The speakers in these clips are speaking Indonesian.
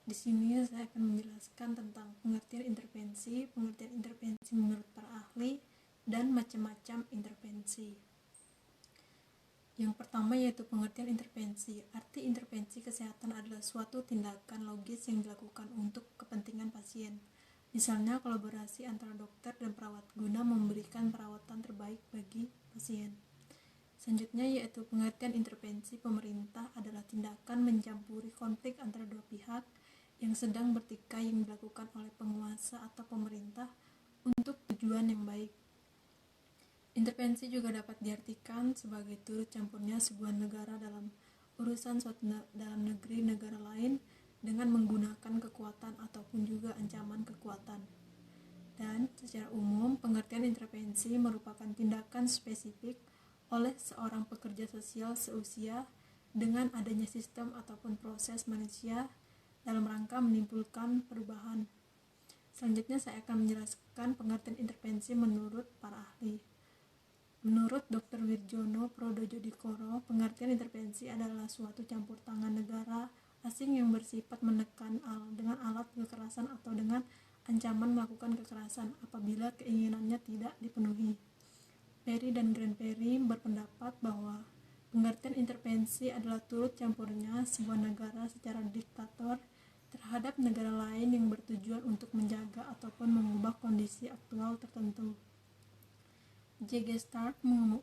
Di sini saya akan menjelaskan tentang pengertian intervensi menurut para ahli, dan macam-macam intervensi. Yang pertama yaitu pengertian intervensi. Arti intervensi kesehatan adalah suatu tindakan logis yang dilakukan untuk kepentingan pasien. Misalnya kolaborasi antara dokter dan perawat guna memberikan perawatan terbaik bagi pasien. Selanjutnya yaitu pengertian intervensi pemerintah adalah tindakan mencampuri konflik antara dua pihak yang sedang bertikai yang dilakukan oleh penguasa atau pemerintah untuk tujuan yang baik. Intervensi juga dapat diartikan sebagai turut campurnya sebuah negara dalam urusan suatu dalam negeri negara lain dengan menggunakan kekuatan ataupun juga ancaman kekuatan. Dan secara umum, pengertian intervensi merupakan tindakan spesifik oleh seorang pekerja sosial seusia dengan adanya sistem ataupun proses manusia dalam rangka menimbulkan perubahan. Selanjutnya saya akan menjelaskan pengertian intervensi menurut para ahli. Menurut Dr. Wirjono Prodojodikoro, pengertian intervensi adalah suatu campur tangan negara asing yang bersifat menekan dengan alat kekerasan atau dengan ancaman melakukan kekerasan apabila keinginannya tidak dipenuhi. Perry dan Grand Perry berpendapat bahwa pengertian intervensi adalah turut campurnya sebuah negara secara diktator terhadap negara lain yang bertujuan untuk menjaga ataupun mengubah kondisi aktual tertentu. J. Gestalt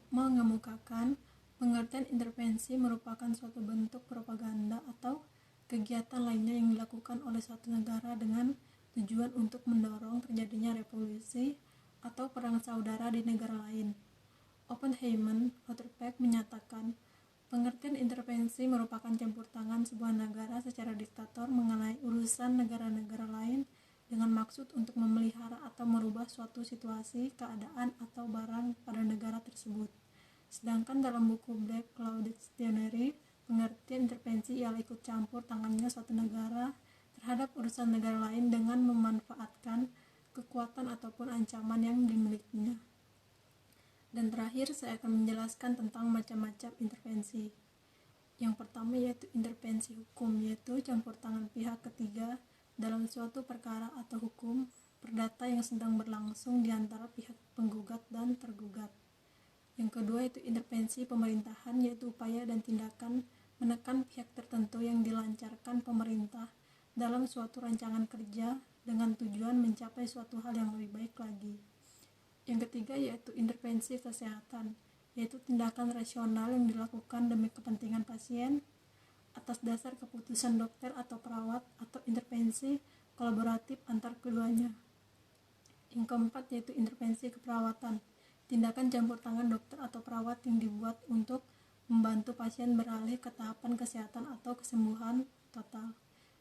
mengemukakan pengertian intervensi merupakan suatu bentuk propaganda atau kegiatan lainnya yang dilakukan oleh suatu negara dengan tujuan untuk mendorong terjadinya revolusi atau perang saudara di negara lain. Oppenheimer Otterbeck menyatakan pengertian intervensi merupakan campur tangan sebuah negara secara diktator mengenai urusan negara-negara lain dengan maksud untuk memelihara atau merubah suatu situasi, keadaan, atau barang pada negara tersebut. Sedangkan dalam buku Black Law Dictionary, pengertian intervensi ialah ikut campur tangannya suatu negara terhadap urusan negara lain dengan memanfaatkan kekuatan ataupun ancaman yang dimilikinya. Dan terakhir saya akan menjelaskan tentang macam-macam intervensi. Yang pertama yaitu intervensi hukum, yaitu campur tangan pihak ketiga dalam suatu perkara atau hukum perdata yang sedang berlangsung di antara pihak penggugat dan tergugat. Yang kedua yaitu intervensi pemerintahan, yaitu upaya dan tindakan menekan pihak tertentu yang dilancarkan pemerintah dalam suatu rancangan kerja dengan tujuan mencapai suatu hal yang lebih baik lagi. Yang ketiga yaitu intervensi kesehatan, yaitu tindakan rasional yang dilakukan demi kepentingan pasien atas dasar keputusan dokter atau perawat atau intervensi kolaboratif antar keduanya. Yang keempat yaitu intervensi keperawatan, tindakan campur tangan dokter atau perawat yang dibuat untuk membantu pasien beralih ke tahapan kesehatan atau kesembuhan total.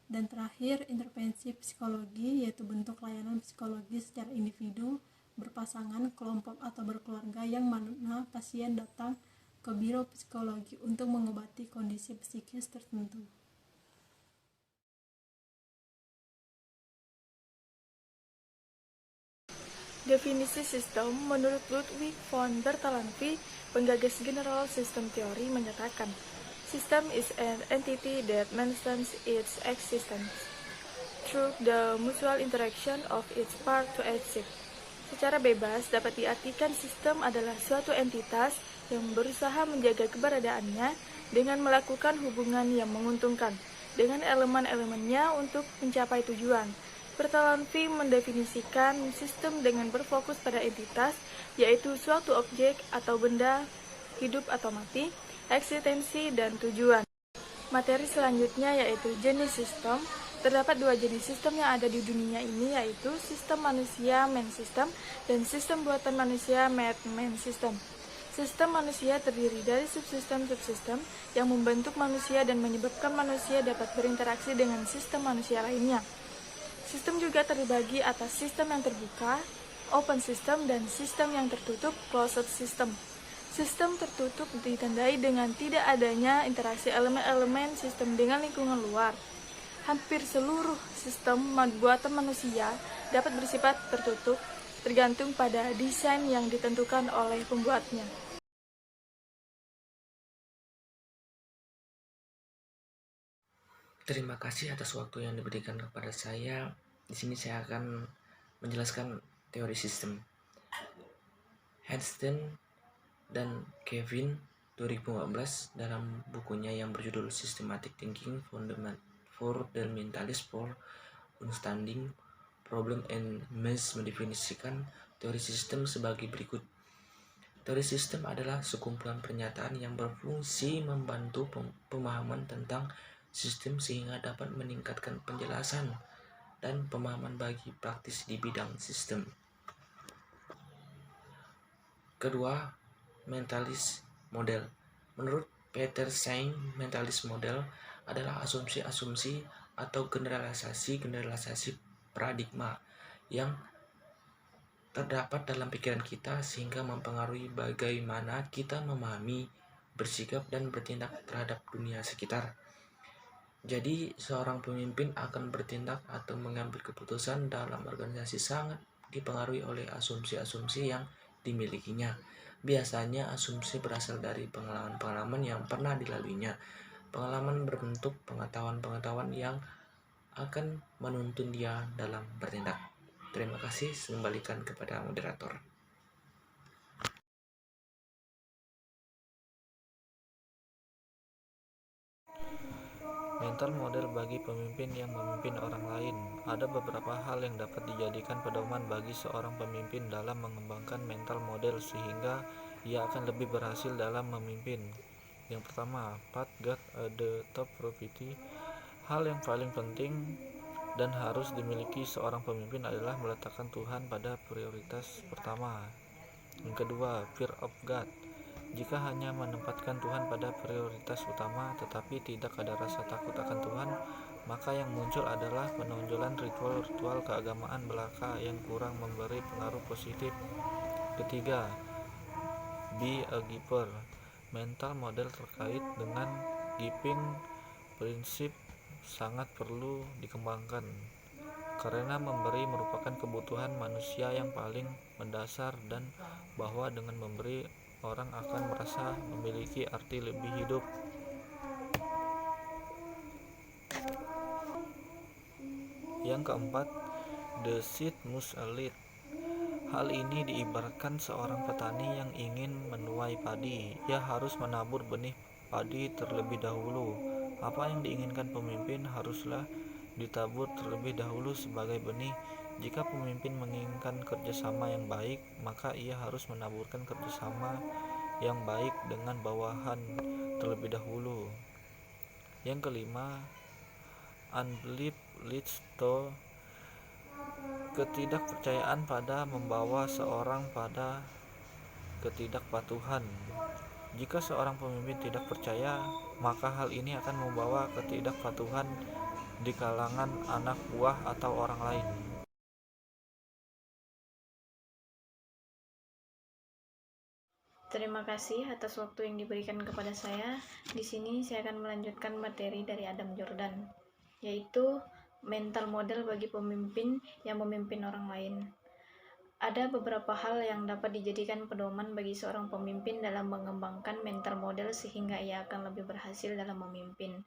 Dan terakhir intervensi psikologi, yaitu bentuk layanan psikologi secara individu, berpasangan, kelompok atau berkeluarga yang mana pasien datang ke biro psikologi untuk mengobati kondisi psikis tertentu. Definisi sistem menurut Ludwig von Bertalanffy, penggagas General System Theory, menyatakan, system is an entity that maintains its existence through the mutual interaction of its part to achieve. Secara bebas dapat diartikan sistem adalah suatu entitas yang berusaha menjaga keberadaannya dengan melakukan hubungan yang menguntungkan dengan elemen-elemennya untuk mencapai tujuan. Bertalanffy mendefinisikan sistem dengan berfokus pada entitas, yaitu suatu objek atau benda, hidup atau mati, eksistensi, dan tujuan. Materi selanjutnya yaitu jenis sistem. Terdapat dua jenis sistem yang ada di dunia ini, yaitu sistem manusia man system dan sistem buatan manusia made man system. Sistem manusia terdiri dari subsistem-subsistem yang membentuk manusia dan menyebabkan manusia dapat berinteraksi dengan sistem manusia lainnya. Sistem juga terbagi atas sistem yang terbuka, open system, dan sistem yang tertutup, closed system. Sistem tertutup ditandai dengan tidak adanya interaksi elemen-elemen sistem dengan lingkungan luar. Hampir seluruh sistem buatan manusia dapat bersifat tertutup, tergantung pada desain yang ditentukan oleh pembuatnya. Terima kasih atas waktu yang diberikan kepada saya. Di sini saya akan menjelaskan teori sistem. Einstein dan Kevin 2015 dalam bukunya yang berjudul Systematic Thinking Fundamentals for Understanding Problem and Math mendefinisikan teori sistem sebagai berikut. Teori sistem adalah sekumpulan pernyataan yang berfungsi membantu pemahaman tentang sistem sehingga dapat meningkatkan penjelasan dan pemahaman bagi praktis di bidang sistem. Kedua, mentalist model. Menurut Peter Sain, mentalist model adalah asumsi-asumsi atau generalisasi paradigma yang terdapat dalam pikiran kita sehingga mempengaruhi bagaimana kita memahami, bersikap, dan bertindak terhadap dunia sekitar. Jadi, seorang pemimpin akan bertindak atau mengambil keputusan dalam organisasi sangat dipengaruhi oleh asumsi-asumsi yang dimilikinya. Biasanya asumsi berasal dari pengalaman-pengalaman yang pernah dilaluinya. Pengalaman berbentuk pengetahuan-pengetahuan yang akan menuntun dia dalam bertindak. Terima kasih, kembalikan kepada moderator. Mental model bagi pemimpin yang memimpin orang lain. Ada beberapa hal yang dapat dijadikan pedoman bagi seorang pemimpin dalam mengembangkan mental model sehingga ia akan lebih berhasil dalam memimpin. Yang pertama, path God at the top priority. Hal yang paling penting dan harus dimiliki seorang pemimpin adalah meletakkan Tuhan pada prioritas pertama. Yang kedua, fear of God. Jika hanya menempatkan Tuhan pada prioritas utama tetapi tidak ada rasa takut akan Tuhan, maka yang muncul adalah penonjolan ritual-ritual keagamaan belaka yang kurang memberi pengaruh positif. Ketiga, be a giver. Mental model terkait dengan giving prinsip sangat perlu dikembangkan karena memberi merupakan kebutuhan manusia yang paling mendasar dan bahwa dengan memberi orang akan merasa memiliki arti lebih hidup. Yang keempat, the seed must lead. Hal ini diibaratkan seorang petani yang ingin menuai padi. Ia harus menabur benih padi terlebih dahulu. Apa yang diinginkan pemimpin haruslah ditabur terlebih dahulu sebagai benih. Jika pemimpin menginginkan kerjasama yang baik, maka ia harus menaburkan kerjasama yang baik dengan bawahan terlebih dahulu. Yang kelima, unbelief leads to. Ketidakpercayaan pada membawa seorang pada ketidakpatuhan. Jika seorang pemimpin tidak percaya, maka hal ini akan membawa ketidakpatuhan di kalangan anak buah atau orang lain. Terima kasih atas waktu yang diberikan kepada saya. Di sini saya akan melanjutkan materi dari Adam Jordan, yaitu mental model bagi pemimpin yang memimpin orang lain. Ada beberapa hal yang dapat dijadikan pedoman bagi seorang pemimpin dalam mengembangkan mental model sehingga ia akan lebih berhasil dalam memimpin.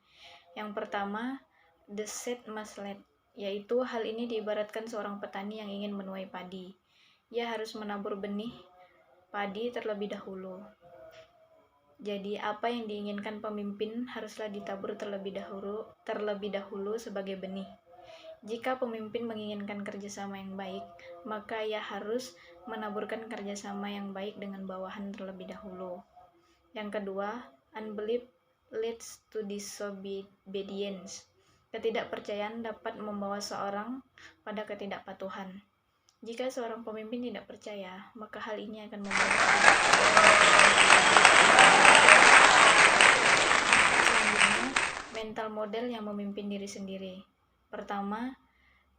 Yang pertama, the seed must lead, yaitu hal ini diibaratkan seorang petani yang ingin menuai padi. Ia harus menabur benih padi terlebih dahulu. Jadi apa yang diinginkan pemimpin haruslah ditabur terlebih dahulu sebagai benih. Jika pemimpin menginginkan kerjasama yang baik, maka ia harus menaburkan kerjasama yang baik dengan bawahan terlebih dahulu. Yang kedua, unbelief leads to disobedience. Ketidakpercayaan dapat membawa seorang pada ketidakpatuhan. Jika seorang pemimpin tidak percaya, maka hal ini akan membawa selanjutnya, mental model yang memimpin diri sendiri. Pertama,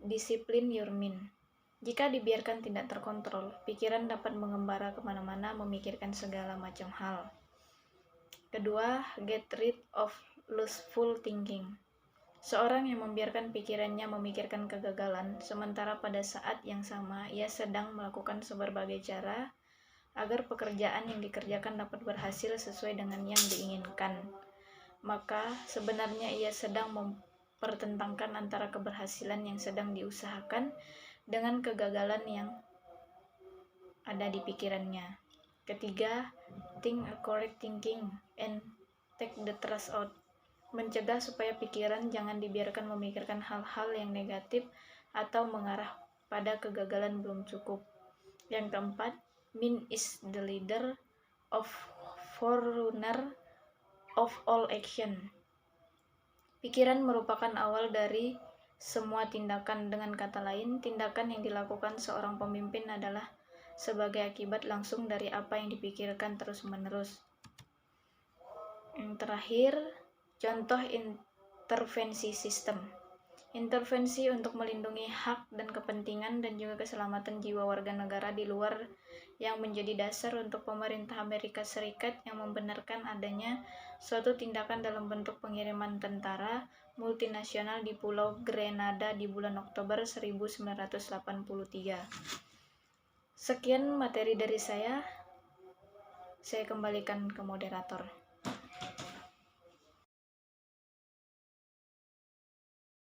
disiplin your mind. Jika dibiarkan tidak terkontrol, pikiran dapat mengembara kemana-mana memikirkan segala macam hal. Kedua, get rid of lustful thinking. Seorang yang membiarkan pikirannya memikirkan kegagalan, sementara pada saat yang sama ia sedang melakukan berbagai cara agar pekerjaan yang dikerjakan dapat berhasil sesuai dengan yang diinginkan, maka sebenarnya ia sedang mempertentangkan antara keberhasilan yang sedang diusahakan dengan kegagalan yang ada di pikirannya. Ketiga, think a correct thinking and take the trust out. Mencegah supaya pikiran jangan dibiarkan memikirkan hal-hal yang negatif atau mengarah pada kegagalan belum cukup. Yang keempat, mind is the leader of forerunner of all action. Pikiran merupakan awal dari semua tindakan. Dengan kata lain, tindakan yang dilakukan seorang pemimpin adalah sebagai akibat langsung dari apa yang dipikirkan terus-menerus. Yang terakhir, contoh intervensi sistem. Intervensi untuk melindungi hak dan kepentingan dan juga keselamatan jiwa warga negara di luar yang menjadi dasar untuk pemerintah Amerika Serikat yang membenarkan adanya suatu tindakan dalam bentuk pengiriman tentara multinasional di Pulau Grenada di bulan Oktober 1983. Sekian materi dari saya kembalikan ke moderator.